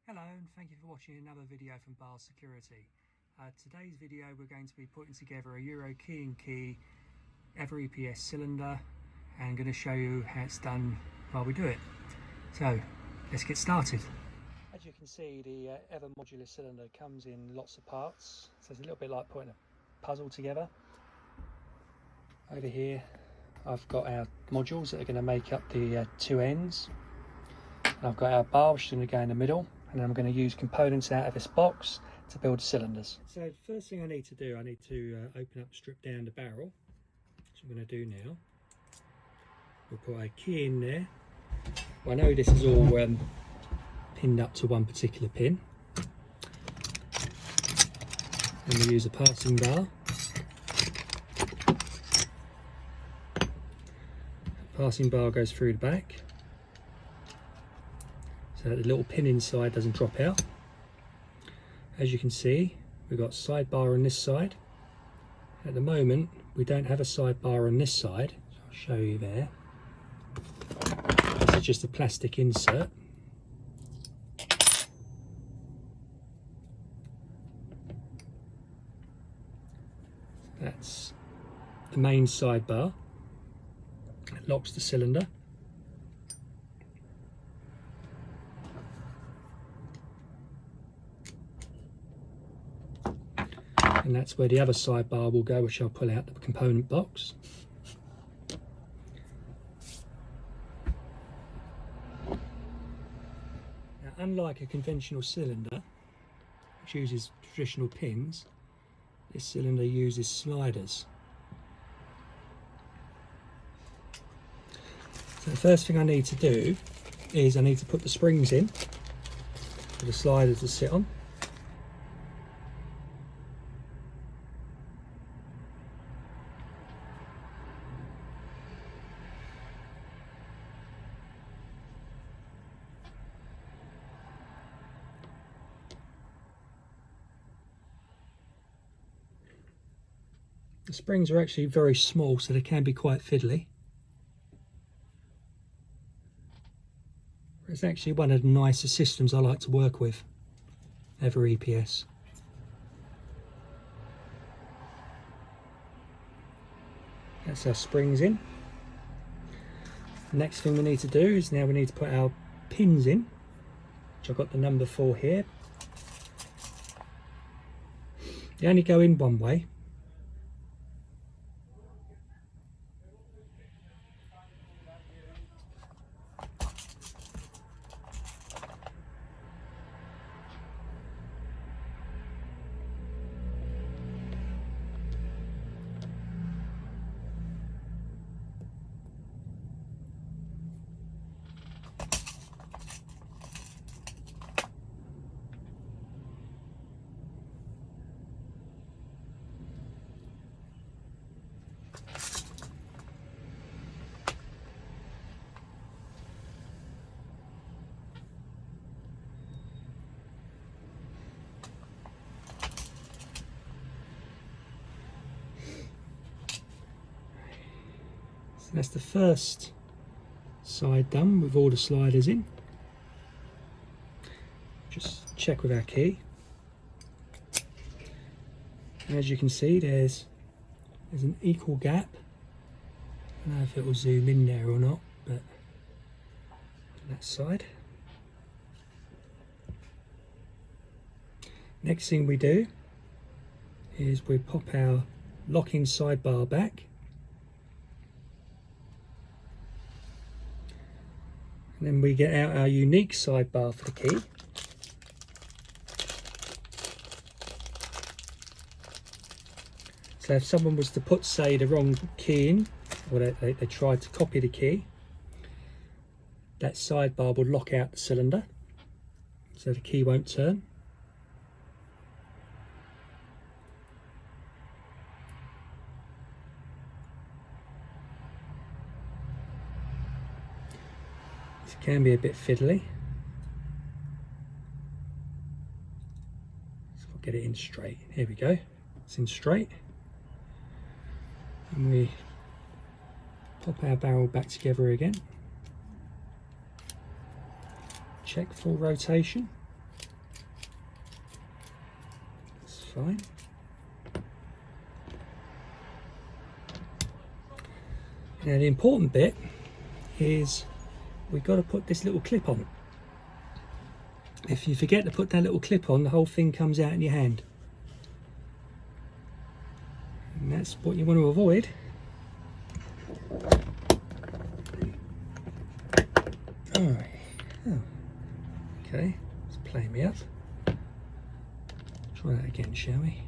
Hello and thank you for watching another video from Bar Security. Today's video we're going to be putting together a Euro key and key EVVA EPS cylinder and going to show you how it's done while we do it. So let's get started. As you can see, the EVVA modular cylinder comes in lots of parts, so it's a little bit like putting a puzzle together. Over here I've got our modules that are going to make up the two ends. And I've got our bar which is going to go in the middle, and I'm going to use components out of this box to build cylinders. So the first thing I need to do, I need to open up, strip down the barrel, which I'm going to do now. We'll put a key in there. Well, I know this is all pinned up to one particular pin. And we use a passing bar. The passing bar goes through the back, so that the little pin inside doesn't drop out. As you can see, we've got sidebar on this side. At the moment we don't have a sidebar on this side, so I'll show you there. This is just a plastic insert. That's the main sidebar. It locks the cylinder. And that's where the other sidebar will go, which I'll pull out the component box. Now, unlike a conventional cylinder, which uses traditional pins, this cylinder uses sliders. So the first thing I need to do is I need to put the springs in for the slider to sit on. The springs are actually very small, so they can be quite fiddly. It's actually one of the nicer systems I like to work with, EVVA EPS. That's our springs in. The next thing we need to do is now we need to put our pins in, which I've got the number 4 here. They only go in one way. So that's the first side done with all the sliders in. Just check with our key. And as you can see, there's an equal gap. I don't know if it will zoom in there or not, but on that side. Next thing we do is we pop our locking sidebar back. And then we get out our unique sidebar for the key. So if someone was to put, say, the wrong key in, or they tried to copy the key, that sidebar would lock out the cylinder, so the key won't turn. It can be a bit fiddly. So I'll get it in straight. Here we go. It's in straight. And we pop our barrel back together again. Check full rotation. fine. Now the important bit is we've got to put this little clip on. If you forget to put that little clip on, the whole thing comes out in your hand. And that's what you want to avoid. Alright, oh. Okay, it's playing me up. Try that again, shall we?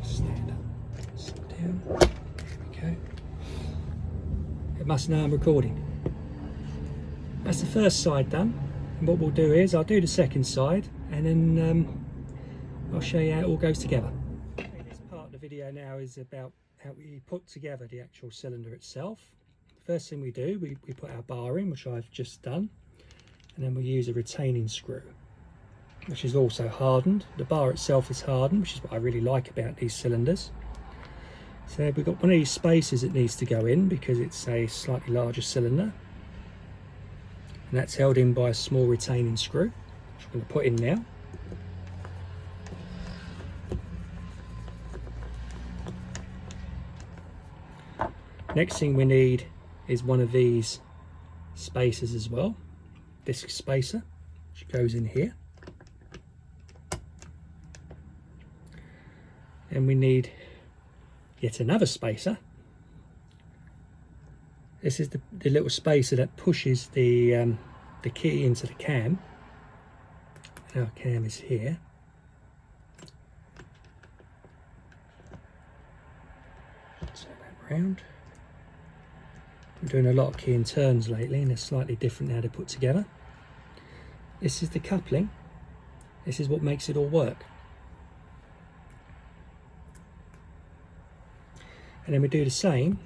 Stand up, sit down. There we go. It must know I'm recording. That's the first side done. And what we'll do is I'll do the second side, and then I'll show you how it all goes together. This part of the video now is about how we put together the actual cylinder itself. First thing we do, we put our bar in, which I've just done, and then we use a retaining screw, which is also hardened. The bar itself is hardened, which is what I really like about these cylinders. So we've got one of these spacers that needs to go in because it's a slightly larger cylinder, and that's held in by a small retaining screw, which I'm going to put in now. Next thing we need is one of these spacers as well, disc spacer, which goes in here. And we need yet another spacer. This is the little spacer that pushes the key into the cam. Our cam is here. Turn that round. I'm doing a lot of key and turns lately, and they're slightly different how they're put together. This is the coupling. This is what makes it all work. And then we do the same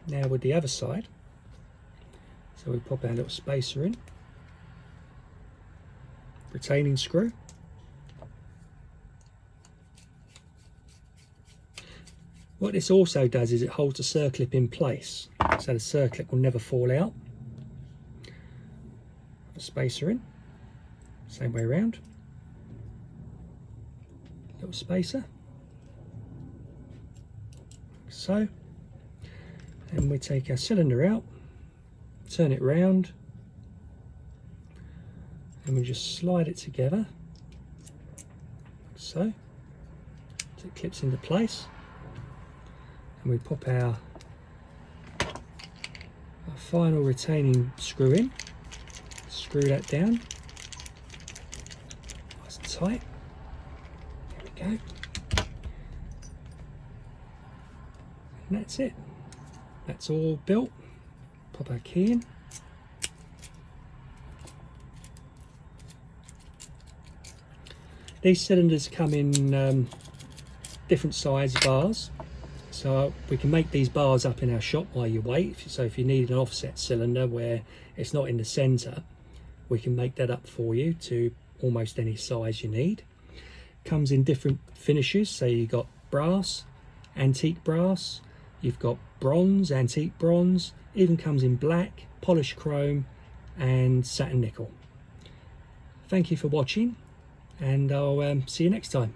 now with the other side. So we pop our little spacer in, retaining screw. What this also does is it holds the circlip in place, so the circlip will never fall out. Put a spacer in, same way around. Little spacer, like so. And we take our cylinder out, turn it round, and we just slide it together, like so. So it clips into place. And we pop our final retaining screw in, screw that down, nice and tight, there we go, and that's it, that's all built. Pop our key in, these cylinders come in different size bars. So we can make these bars up in our shop while you wait. So if you need an offset cylinder where it's not in the center, we can make that up for you to almost any size you need. Comes in different finishes. So you've got brass, antique brass, you've got bronze, antique bronze, even comes in black, polished chrome and satin nickel. Thank you for watching, and I'll see you next time.